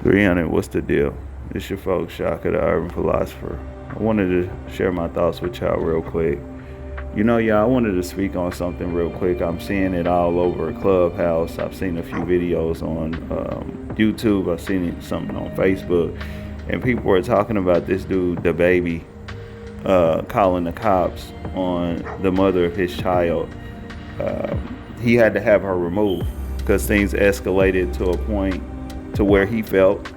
300, what's the deal? It's your folks, Shaka, the urban philosopher. I wanted to share my thoughts with y'all real quick. Y'all, I wanted to speak on something real quick. I'm seeing it all over Clubhouse. I've seen a few videos on YouTube. I've seen something on Facebook. And people are talking about this dude, Dababy, calling the cops on the mother of his child. He had to have her removed because things escalated to a point to where he felt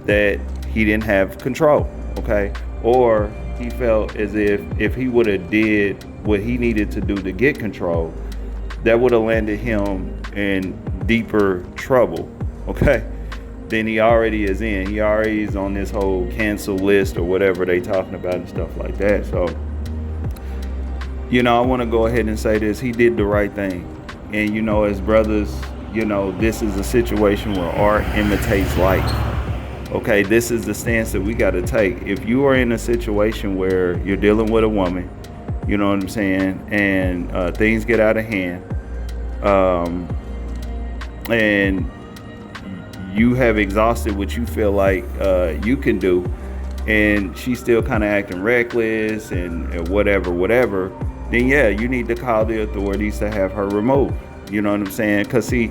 that he didn't have control, okay? Or he felt as if he would have did what he needed to do to get control, that would have landed him in deeper trouble, okay? Than he already is in. He already is on this whole cancel list or whatever they talking about and stuff like that. So, I want to go ahead and say this. He did the right thing. And, as brothers, this is a situation where art imitates life. Okay, this is the stance that we got to take. If you are in a situation where you're dealing with a woman, you know what I'm saying, and things get out of hand, and you have exhausted what you feel like you can do, and she's still kind of acting reckless and whatever, then yeah, you need to call the authorities to have her removed. You know what I'm saying? Because see,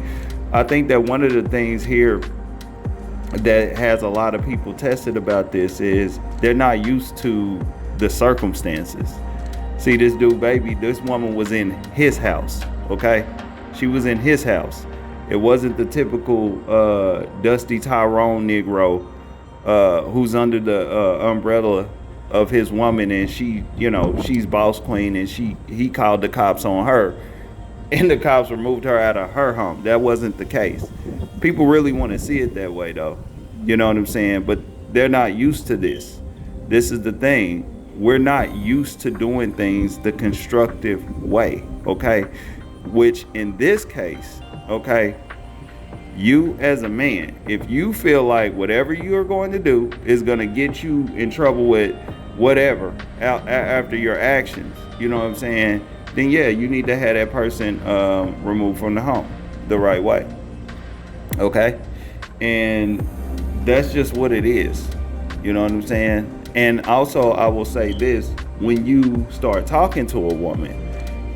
I think that one of the things here that has a lot of people tested about this is they're not used to the circumstances. See, this Dababy, this woman was in his house, okay? She was in his house. It wasn't the typical Dusty Tyrone Negro who's under the umbrella of his woman, and she, she's boss queen, and he called the cops on her, and the cops removed her out of her home. That wasn't the case. People really want to see it that way, though. You know what I'm saying? But they're not used to this. This is the thing. We're not used to doing things the constructive way, okay? Which in this case, okay, you as a man, if you feel like whatever you are going to do is going to get you in trouble with whatever after your actions, you know what I'm saying, then yeah, you need to have that person removed from the home the right way, okay? And that's just what it is, you know what I'm saying? And also, I will say this, when you start talking to a woman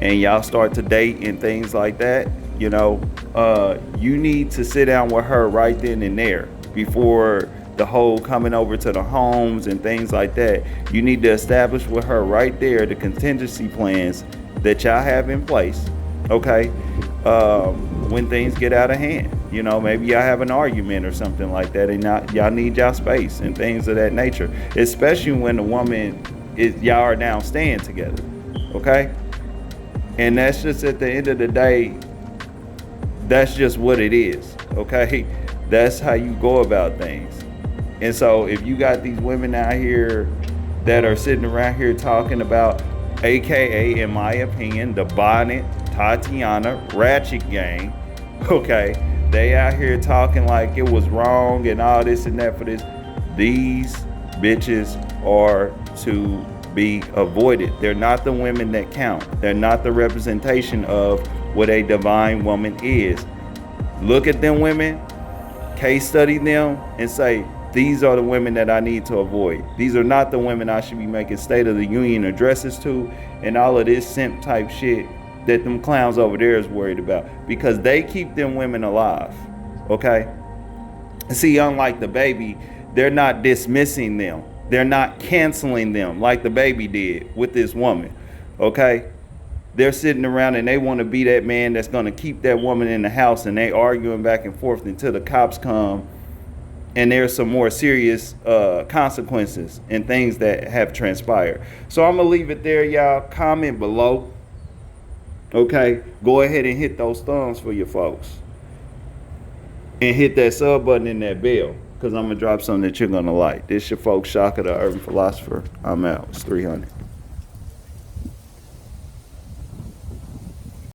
and y'all start to date and things like that, you need to sit down with her right then and there before the whole coming over to the homes and things like that. You need to establish with her right there the contingency plans that y'all have in place, okay? When things get out of hand, maybe y'all have an argument or something like that, and y'all need y'all space and things of that nature, especially when the woman y'all are now staying together, okay? And that's just, at the end of the day, that's just what it is, okay? That's how you go about things. And so if you got these women out here that are sitting around here talking about, AKA, in my opinion, the Bonnet, Tatiana, Ratchet Gang, okay? They out here talking like it was wrong and all this and that for this. These bitches are to be avoided. They're not the women that count. They're not the representation of what a divine woman is. Look at them women, case study them, and say, these are the women that I need to avoid. These are not the women I should be making State of the Union addresses to and all of this simp type shit that them clowns over there is worried about, because they keep them women alive, okay? See, unlike Dababy, they're not dismissing them. They're not canceling them like Dababy did with this woman, okay? They're sitting around and they want to be that man that's going to keep that woman in the house, and they arguing back and forth until the cops come and there's some more serious consequences and things that have transpired. So I'm going to leave it there, y'all. Comment below. Okay, go ahead and hit those thumbs for your folks. And hit that sub button and that bell, because I'm going to drop something that you're going to like. This your folks, Shaka, the urban philosopher. I'm out. It's 300.